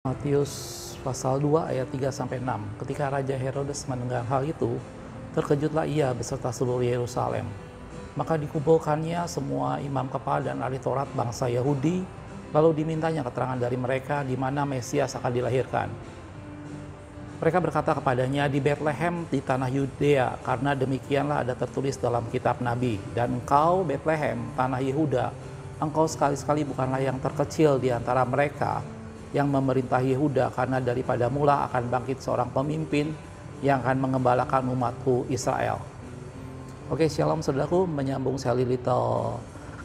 Matius pasal 2 ayat 3-6. Ketika Raja Herodes mendengar hal itu, terkejutlah ia beserta seluruh Yerusalem. Maka dikumpulkannya semua imam kepala dan ahli Taurat bangsa Yahudi, lalu dimintanya keterangan dari mereka di mana Mesias akan dilahirkan. Mereka berkata kepadanya, di Betlehem di tanah Yudea, karena demikianlah ada tertulis dalam kitab Nabi. Dan engkau Betlehem, tanah Yehuda, engkau sekali-sekali bukanlah yang terkecil di antara mereka yang memerintah Yehuda, karena daripada mula akan bangkit seorang pemimpin yang akan mengembalakan umatku Israel. Oke, shalom saudaraku, menyambung Sally Little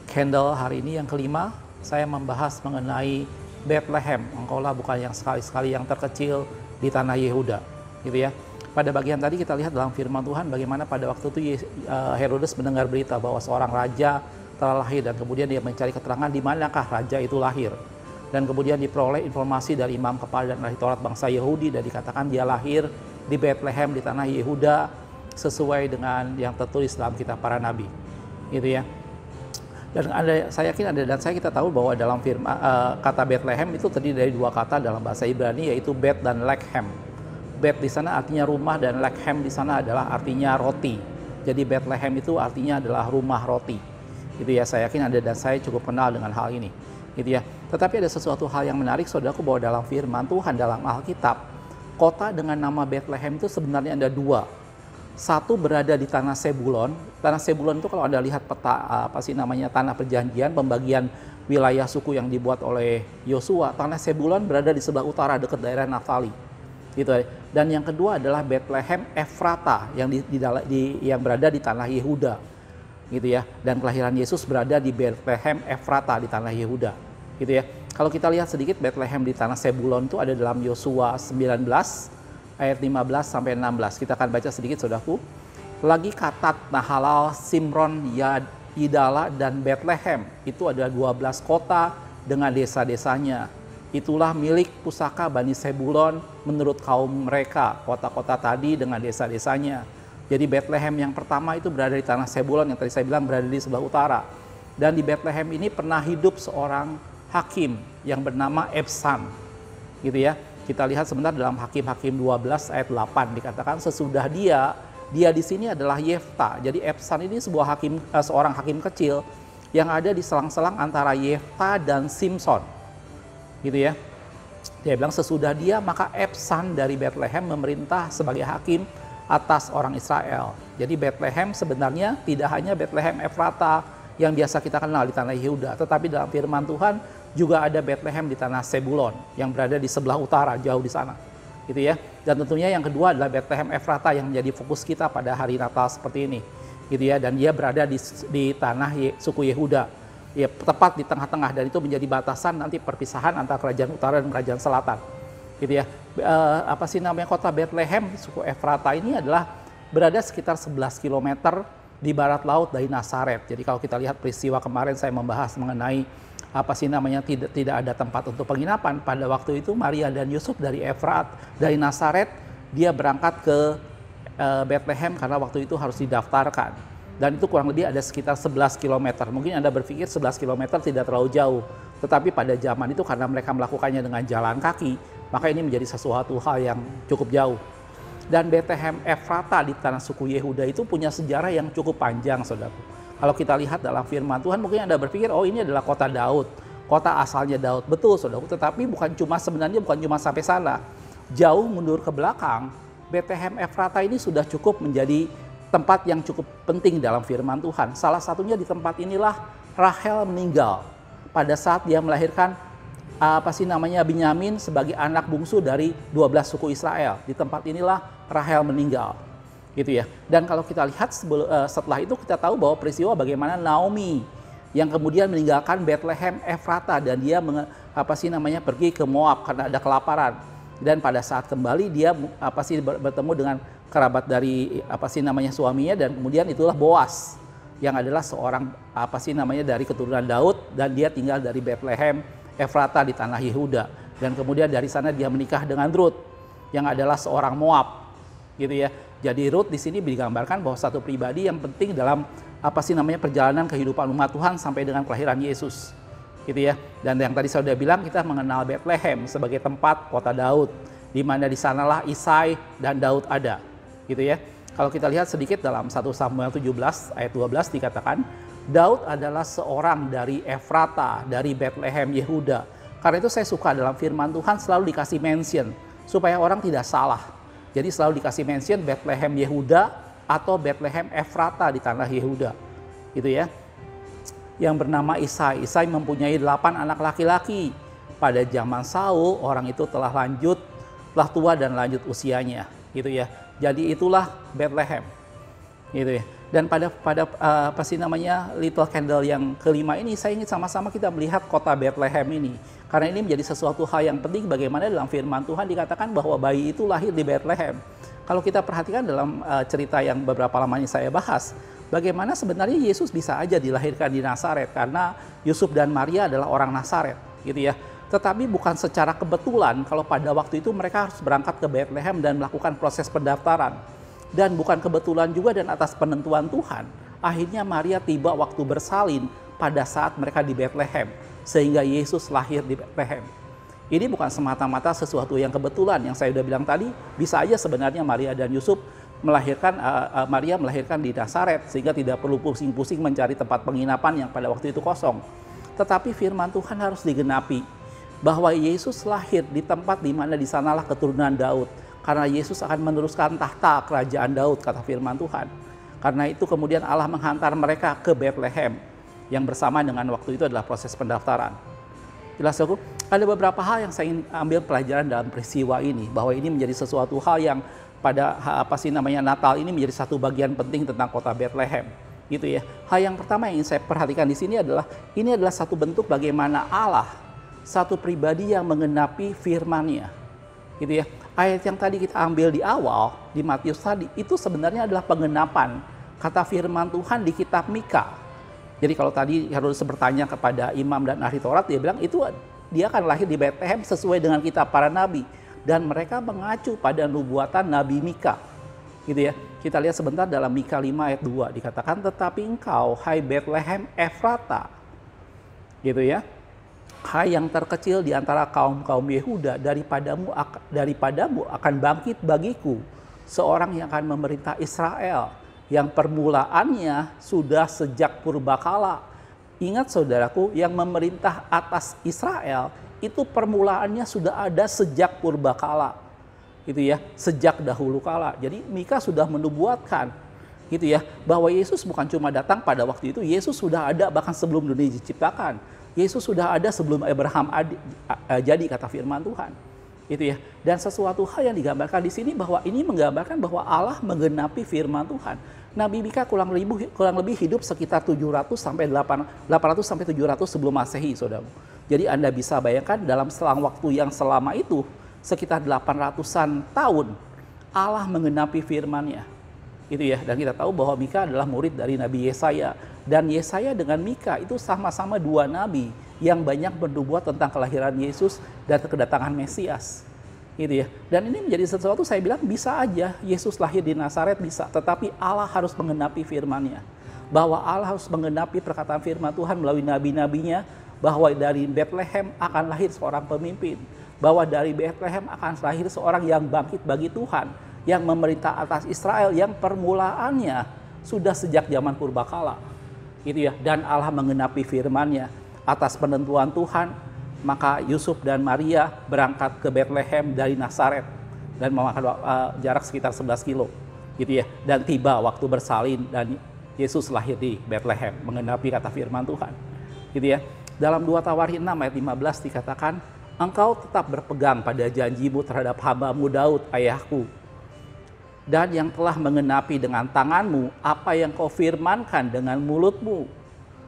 Candle hari ini yang kelima, saya membahas mengenai Bethlehem. Engkaulah bukan yang sekali-sekali yang terkecil di tanah Yehuda, gitu ya. Pada bagian tadi kita lihat dalam firman Tuhan bagaimana pada waktu itu Herodes mendengar berita bahwa seorang raja telah lahir, dan kemudian dia mencari keterangan di manakah raja itu lahir. Dan kemudian diperoleh informasi dari imam kepala dan ahli Taurat bangsa Yahudi, dan dikatakan dia lahir di Bethlehem di tanah Yehuda sesuai dengan yang tertulis dalam kitab para nabi, gitu ya. Dan saya yakin kita tahu bahwa dalam firman kata Bethlehem itu terdiri dari dua kata dalam bahasa Ibrani, yaitu Bet dan Lechem. Bet di sana artinya rumah, dan Lechem di sana adalah artinya roti. Jadi Bethlehem itu artinya adalah rumah roti. Gitu ya, saya yakin Anda dan saya cukup kenal dengan hal ini. Gitu ya. Tetapi ada sesuatu hal yang menarik saudaraku, bahwa dalam firman Tuhan dalam Alkitab, kota dengan nama Bethlehem itu sebenarnya ada dua. Satu berada di tanah Sebulon. Tanah Sebulon itu kalau Anda lihat peta tanah perjanjian, pembagian wilayah suku yang dibuat oleh Yosua, tanah Sebulon berada di sebelah utara dekat daerah Naftali. Gitu. Dan yang kedua adalah Bethlehem Efrata yang yang berada di tanah Yehuda. Gitu ya. Dan kelahiran Yesus berada di Bethlehem Efrata di tanah Yehuda. Gitu ya. Kalau kita lihat sedikit, Bethlehem di tanah Sebulon itu ada dalam Yosua 19 ayat 15 sampai 16. Kita akan baca sedikit saudaraku. Lagi Katat, Nahalal, Simron, Yidala dan Bethlehem. Itu ada 12 kota dengan desa-desanya. Itulah milik pusaka Bani Sebulon menurut kaum mereka, kota-kota tadi dengan desa-desanya. Jadi Bethlehem yang pertama itu berada di tanah Sebulon, yang tadi saya bilang berada di sebelah utara. Dan di Bethlehem ini pernah hidup seorang hakim yang bernama Ebsan. Gitu ya. Kita lihat sebentar dalam Hakim-Hakim 12 ayat 8 dikatakan sesudah dia di sini adalah Yefta. Jadi Ebsan ini seorang hakim kecil yang ada di selang-selang antara Yefta dan Simson. Gitu ya. Dia bilang sesudah dia maka Ebsan dari Bethlehem memerintah sebagai hakim atas orang Israel. Jadi Bethlehem sebenarnya tidak hanya Bethlehem Efrata yang biasa kita kenal di tanah Yehuda, tetapi dalam firman Tuhan juga ada Bethlehem di tanah Sebulon yang berada di sebelah utara, jauh di sana. Gitu ya. Dan tentunya yang kedua adalah Bethlehem Efrata yang menjadi fokus kita pada hari Natal seperti ini. Gitu ya. Dan dia berada di tanah suku Yehuda. Ya, tepat di tengah-tengah, dan itu menjadi batasan nanti perpisahan antara kerajaan utara dan kerajaan selatan. Gitu ya. Kota Bethlehem suku Efrata ini adalah berada sekitar 11 km di barat laut dari Nazaret. Jadi kalau kita lihat peristiwa kemarin saya membahas mengenai tidak ada tempat untuk penginapan. Pada waktu itu Maria dan Yusuf dari dari Nazaret, dia berangkat ke Bethlehem karena waktu itu harus didaftarkan. Dan itu kurang lebih ada sekitar 11 km. Mungkin Anda berpikir 11 km tidak terlalu jauh. Tetapi pada zaman itu karena mereka melakukannya dengan jalan kaki, maka ini menjadi sesuatu hal yang cukup jauh. Dan Bethlehem Efrata di tanah suku Yehuda itu punya sejarah yang cukup panjang, saudaraku. Kalau kita lihat dalam firman Tuhan, mungkin Anda berpikir, oh ini adalah kota Daud, kota asalnya Daud. Betul, saudaraku, tetapi bukan cuma sampai sana. Jauh mundur ke belakang, Bethlehem Efrata ini sudah cukup menjadi tempat yang cukup penting dalam firman Tuhan. Salah satunya di tempat inilah Rahel meninggal pada saat dia melahirkan Binyamin sebagai anak bungsu dari 12 suku Israel. Di tempat inilah Rahel meninggal. Gitu ya. Dan kalau kita lihat setelah itu kita tahu bahwa peristiwa bagaimana Naomi yang kemudian meninggalkan Bethlehem Efrata dan dia pergi ke Moab karena ada kelaparan. Dan pada saat kembali dia bertemu dengan kerabat dari suaminya, dan kemudian itulah Boas yang adalah seorang dari keturunan Daud, dan dia tinggal dari Bethlehem Efrata di tanah Yehuda. Dan kemudian dari sana dia menikah dengan Ruth yang adalah seorang Moab. Gitu ya. Jadi Ruth di sini digambarkan bahwa satu pribadi yang penting dalam perjalanan kehidupan umat Tuhan sampai dengan kelahiran Yesus. gitu ya. Dan yang tadi saya sudah bilang, kita mengenal Bethlehem sebagai tempat kota Daud, di mana di sanalah Isai dan Daud ada, gitu ya. Kalau kita lihat sedikit dalam 1 Samuel 17 ayat 12 dikatakan, Daud adalah seorang dari Efrata, dari Bethlehem Yehuda. Karena itu saya suka dalam firman Tuhan selalu dikasih mention, supaya orang tidak salah. Jadi selalu dikasih mention Bethlehem Yehuda atau Bethlehem Efrata di tanah Yehuda, gitu ya. Yang bernama Isai. Isai mempunyai 8 anak laki-laki. Pada zaman Saul, orang itu telah tua dan lanjut usianya, gitu ya. Jadi itulah Bethlehem, gitu ya. Dan pada Little Candle yang kelima ini, saya ingin sama-sama kita melihat kota Bethlehem ini. Karena ini menjadi sesuatu hal yang penting, bagaimana dalam firman Tuhan dikatakan bahwa bayi itu lahir di Bethlehem. Kalau kita perhatikan dalam cerita yang beberapa lama ini saya bahas, bagaimana sebenarnya Yesus bisa aja dilahirkan di Nazaret karena Yusuf dan Maria adalah orang Nazaret, gitu ya. Tetapi bukan secara kebetulan kalau pada waktu itu mereka harus berangkat ke Bethlehem dan melakukan proses pendaftaran. Dan bukan kebetulan juga dan atas penentuan Tuhan, akhirnya Maria tiba waktu bersalin pada saat mereka di Bethlehem, sehingga Yesus lahir di Bethlehem. Ini bukan semata-mata sesuatu yang kebetulan, yang saya sudah bilang tadi, bisa aja sebenarnya Maria dan Yusuf Maria melahirkan di Nazaret, sehingga tidak perlu pusing-pusing mencari tempat penginapan yang pada waktu itu kosong. Tetapi firman Tuhan harus digenapi, bahwa Yesus lahir di tempat di mana di sanalah keturunan Daud. Karena Yesus akan meneruskan tahta kerajaan Daud, kata firman Tuhan. Karena itu kemudian Allah menghantar mereka ke Bethlehem, yang bersama dengan waktu itu adalah proses pendaftaran. Jelas aku? Ada beberapa hal yang saya ingin ambil pelajaran dalam peristiwa ini, bahwa ini menjadi sesuatu hal yang pada Natal ini menjadi satu bagian penting tentang kota Bethlehem, gitu ya. Hal yang pertama yang ingin saya perhatikan di sini adalah ini adalah satu bentuk bagaimana Allah, satu pribadi yang menggenapi firman-Nya, gitu ya. Ayat yang tadi kita ambil di awal di Matius tadi itu sebenarnya adalah penggenapan kata firman Tuhan di kitab Mika. Jadi kalau tadi Herodes bertanya kepada imam dan ahli Taurat, dia bilang itu dia akan lahir di Bethlehem sesuai dengan kitab para nabi. Dan mereka mengacu pada nubuatan Nabi Mika, gitu ya. Kita lihat sebentar dalam Mika 5 ayat 2 dikatakan, tetapi engkau, hai Bethlehem Efrata, gitu ya, hai yang terkecil di antara kaum-kaum Yehuda, daripadamu akan bangkit bagiku seorang yang akan memerintah Israel, yang permulaannya sudah sejak purbakala. Ingat saudaraku, yang memerintah atas Israel itu permulaannya sudah ada sejak purbakala, gitu ya, sejak dahulu kala. Jadi Mika sudah menubuatkan, gitu ya, bahwa Yesus bukan cuma datang pada waktu itu, Yesus sudah ada bahkan sebelum dunia diciptakan. Yesus sudah ada sebelum Abraham jadi, kata firman Tuhan, gitu ya. Dan sesuatu hal yang digambarkan di sini bahwa ini menggambarkan bahwa Allah menggenapi firman Tuhan. Nabi Mika kurang lebih hidup sekitar 800 sampai 700 sebelum Masehi, saudara. Jadi Anda bisa bayangkan dalam selang waktu yang selama itu, sekitar 800-an tahun, Allah menggenapi firman-Nya, gitu ya. Dan kita tahu bahwa Mika adalah murid dari Nabi Yesaya. Dan Yesaya dengan Mika itu sama-sama dua nabi yang banyak bernubuat tentang kelahiran Yesus dan kedatangan Mesias, gitu ya. Dan ini menjadi sesuatu, saya bilang bisa aja Yesus lahir di Nazaret, bisa. Tetapi Allah harus menggenapi firman-Nya. Bahwa Allah harus menggenapi perkataan firman Tuhan melalui nabi-nabinya, bahwa dari Bethlehem akan lahir seorang pemimpin, bahwa dari Bethlehem akan lahir seorang yang bangkit bagi Tuhan, yang memerintah atas Israel, yang permulaannya sudah sejak zaman purbakala, gitu ya. Dan Allah menggenapi firman-Nya atas penentuan Tuhan, maka Yusuf dan Maria berangkat ke Bethlehem dari Nazaret dan memakan jarak sekitar 11 kilo, gitu ya. Dan tiba waktu bersalin dan Yesus lahir di Bethlehem, menggenapi kata firman Tuhan, gitu ya. Dalam 2 Tawarin 6 ayat 15 dikatakan, engkau tetap berpegang pada janjimu terhadap hamba-mu Daud, ayahku. Dan yang telah menggenapi dengan tanganmu apa yang kau firmankan dengan mulutmu.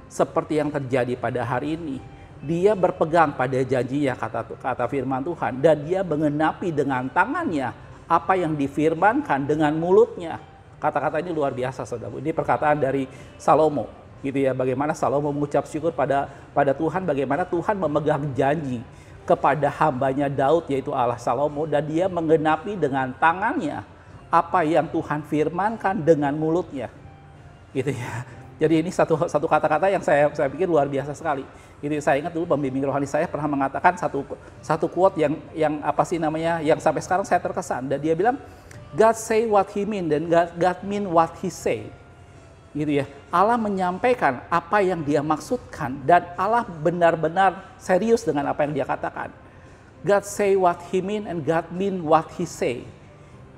Seperti yang terjadi pada hari ini. Dia berpegang pada janjinya, kata firman Tuhan. Dan dia menggenapi dengan tangannya apa yang difirmankan dengan mulutnya. Kata-kata ini luar biasa, saudara. Ini perkataan dari Salomo, gitu ya. Bagaimana Salomo mengucap syukur pada Tuhan, bagaimana Tuhan memegang janji kepada hambanya Daud, yaitu Allah Salomo, dan dia menggenapi dengan tangannya apa yang Tuhan firmankan dengan mulutnya, gitu ya. Jadi ini satu kata-kata yang saya pikir luar biasa sekali. Jadi saya ingat dulu pembimbing rohani saya pernah mengatakan satu quote yang apa sih namanya, yang sampai sekarang saya terkesan. Dan dia bilang, God say what he mean dan God mean what he say. Gitu ya. Allah menyampaikan apa yang dia maksudkan dan Allah benar-benar serius dengan apa yang dia katakan. God say what he mean and God mean what he say.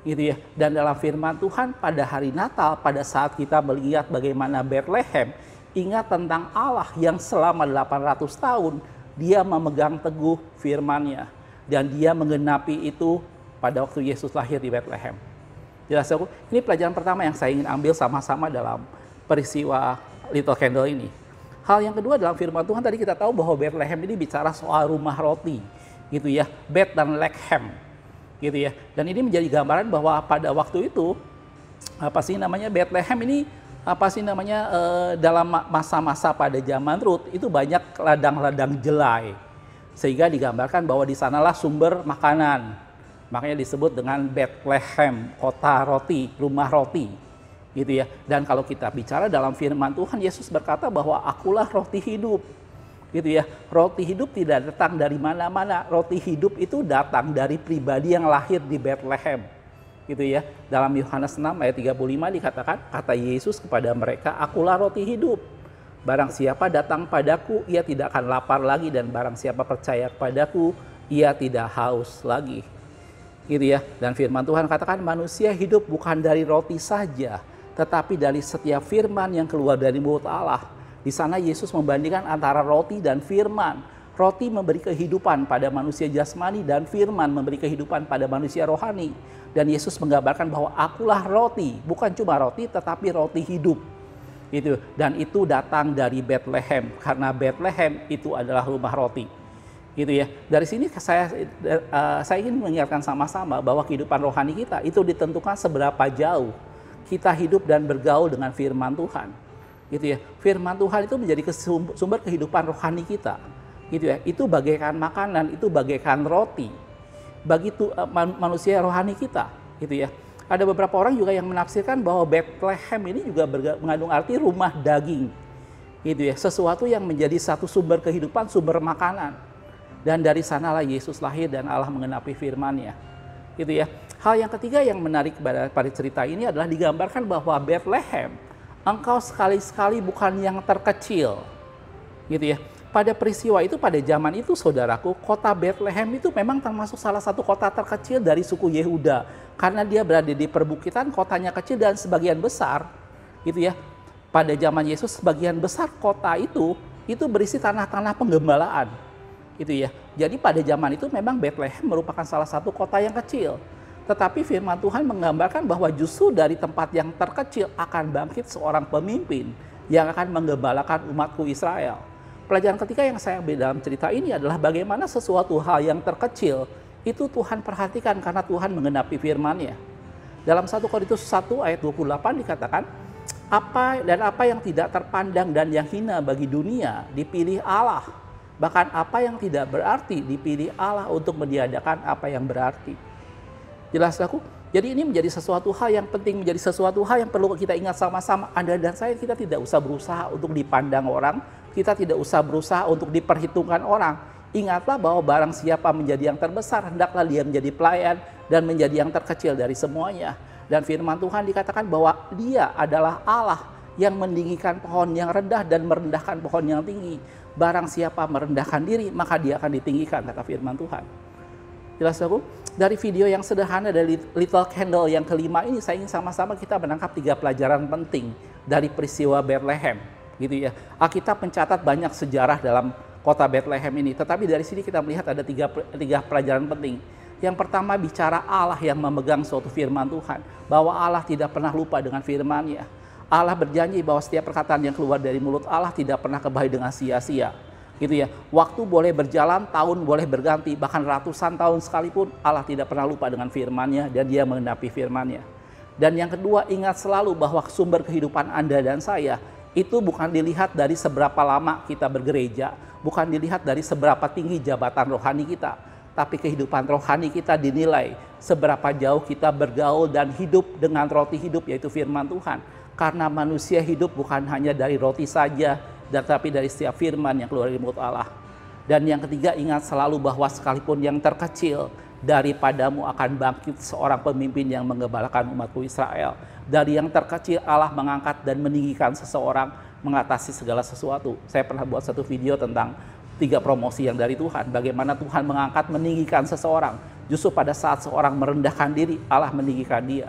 Gitu ya. Dan dalam firman Tuhan pada hari Natal, pada saat kita melihat bagaimana Bethlehem, ingat tentang Allah yang selama 800 tahun dia memegang teguh firman-Nya dan dia menggenapi itu pada waktu Yesus lahir di Bethlehem. Jelas aku, ini pelajaran pertama yang saya ingin ambil sama-sama dalam peristiwa Little Candle ini. Hal yang kedua dalam firman Tuhan tadi kita tahu bahwa Bethlehem ini bicara soal rumah roti, gitu ya, Beth dan Lechem. Gitu ya. Dan ini menjadi gambaran bahwa pada waktu itu Bethlehem ini dalam masa-masa pada zaman Rut itu banyak ladang-ladang jelai. Sehingga digambarkan bahwa di sanalah sumber makanan. Makanya disebut dengan Bethlehem, kota roti, rumah roti. Gitu ya. Dan kalau kita bicara dalam firman Tuhan, Yesus berkata bahwa akulah roti hidup. Gitu ya, roti hidup tidak datang dari mana-mana. Roti hidup itu datang dari pribadi yang lahir di Bethlehem. Gitu ya. Dalam Yohanes 6 ayat 35 dikatakan, kata Yesus kepada mereka, akulah roti hidup. Barang siapa datang padaku, ia tidak akan lapar lagi, dan barang siapa percaya kepadaku, ia tidak haus lagi. Gitu ya. Dan firman Tuhan katakan manusia hidup bukan dari roti saja, tetapi dari setiap firman yang keluar dari mulut Allah. Di sana Yesus membandingkan antara roti dan firman. Roti memberi kehidupan pada manusia jasmani dan firman memberi kehidupan pada manusia rohani. Dan Yesus menggambarkan bahwa akulah roti, bukan cuma roti tetapi roti hidup. Gitu. Dan itu datang dari Bethlehem karena Bethlehem itu adalah rumah roti. Gitu ya. Dari sini saya ingin mengingatkan sama-sama bahwa kehidupan rohani kita itu ditentukan seberapa jauh kita hidup dan bergaul dengan firman Tuhan. Gitu ya. Firman Tuhan itu menjadi sumber kehidupan rohani kita. Gitu ya. Itu bagaikan makanan, itu bagaikan roti bagi manusia rohani kita. Gitu ya. Ada beberapa orang juga yang menafsirkan bahwa Bethlehem ini juga mengandung arti rumah daging. Gitu ya. Sesuatu yang menjadi satu sumber kehidupan, sumber makanan. Dan dari sanalah Yesus lahir dan Allah mengenapi firman-Nya. Gitu ya. Hal yang ketiga yang menarik pada cerita ini adalah digambarkan bahwa Bethlehem, engkau sekali-sekali bukan yang terkecil. Gitu ya. Pada peristiwa itu, pada zaman itu saudaraku, kota Bethlehem itu memang termasuk salah satu kota terkecil dari suku Yehuda. Karena dia berada di perbukitan, kotanya kecil dan sebagian besar. Gitu ya. Pada zaman Yesus sebagian besar kota itu berisi tanah-tanah penggembalaan. Gitu ya. Jadi pada zaman itu memang Bethlehem merupakan salah satu kota yang kecil. Tetapi firman Tuhan menggambarkan bahwa justru dari tempat yang terkecil akan bangkit seorang pemimpin yang akan menggembalakan umatku Israel. Pelajaran ketiga yang saya ambil dalam cerita ini adalah bagaimana sesuatu hal yang terkecil itu Tuhan perhatikan karena Tuhan menggenapi firman-Nya. Dalam 1 Korintus 1 ayat 28 dikatakan, apa yang tidak terpandang dan yang hina bagi dunia dipilih Allah. Bahkan apa yang tidak berarti dipilih Allah untuk meniadakan apa yang berarti. Jelas aku? Jadi ini menjadi sesuatu hal yang penting, menjadi sesuatu hal yang perlu kita ingat sama-sama. Anda dan saya, kita tidak usah berusaha untuk dipandang orang, kita tidak usah berusaha untuk diperhitungkan orang. Ingatlah bahwa barang siapa menjadi yang terbesar, hendaklah dia menjadi pelayan dan menjadi yang terkecil dari semuanya. Dan firman Tuhan dikatakan bahwa dia adalah Allah yang meninggikan pohon yang rendah dan merendahkan pohon yang tinggi. Barang siapa merendahkan diri, maka dia akan ditinggikan, kata firman Tuhan. Jelas aku? Dari video yang sederhana dari Little Candle yang kelima ini, saya ingin sama-sama kita menangkap 3 pelajaran penting dari peristiwa Bethlehem. Gitu ya. Alkitab mencatat banyak sejarah dalam kota Bethlehem ini, tetapi dari sini kita melihat ada tiga pelajaran penting. Yang pertama, bicara Allah yang memegang suatu firman Tuhan, bahwa Allah tidak pernah lupa dengan firman-Nya. Allah berjanji bahwa setiap perkataan yang keluar dari mulut Allah tidak pernah kembali dengan sia-sia. Gitu ya. Waktu boleh berjalan, tahun boleh berganti, bahkan ratusan tahun sekalipun Allah tidak pernah lupa dengan firman-Nya dan dia menggenapi firman-Nya. Dan yang kedua, ingat selalu bahwa sumber kehidupan Anda dan saya itu bukan dilihat dari seberapa lama kita bergereja, bukan dilihat dari seberapa tinggi jabatan rohani kita, tapi kehidupan rohani kita dinilai seberapa jauh kita bergaul dan hidup dengan roti hidup, yaitu firman Tuhan. Karena manusia hidup bukan hanya dari roti saja, tetapi dari setiap firman yang keluar dari mulut Allah. Dan yang ketiga, ingat selalu bahwa sekalipun yang terkecil daripadamu akan bangkit seorang pemimpin yang menggembalakan umatku Israel. Dari yang terkecil Allah mengangkat dan meninggikan seseorang mengatasi segala sesuatu. Saya pernah buat satu video tentang 3 promosi yang dari Tuhan. Bagaimana Tuhan mengangkat, meninggikan seseorang. Justru pada saat seorang merendahkan diri, Allah meninggikan dia.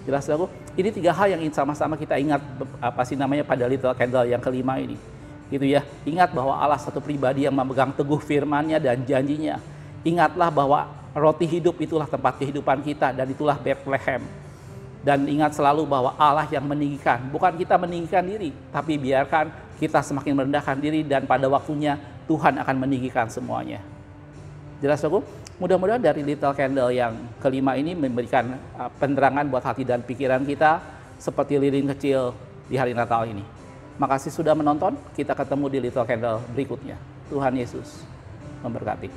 Jelas aku? Ini 3 hal yang sama-sama kita ingat pada Little Candle yang kelima ini. Gitu ya. Ingat bahwa Allah satu pribadi yang memegang teguh firman-Nya dan janjinya. Ingatlah bahwa roti hidup itulah tempat kehidupan kita dan itulah Bethlehem. Dan ingat selalu bahwa Allah yang meninggikan, bukan kita meninggikan diri, tapi biarkan kita semakin merendahkan diri dan pada waktunya Tuhan akan meninggikan semuanya. Jelas aku? Mudah-mudahan dari Little Candle yang kelima ini memberikan penerangan buat hati dan pikiran kita seperti lilin kecil di hari Natal ini. Makasih sudah menonton, kita ketemu di Little Candle berikutnya. Tuhan Yesus memberkati.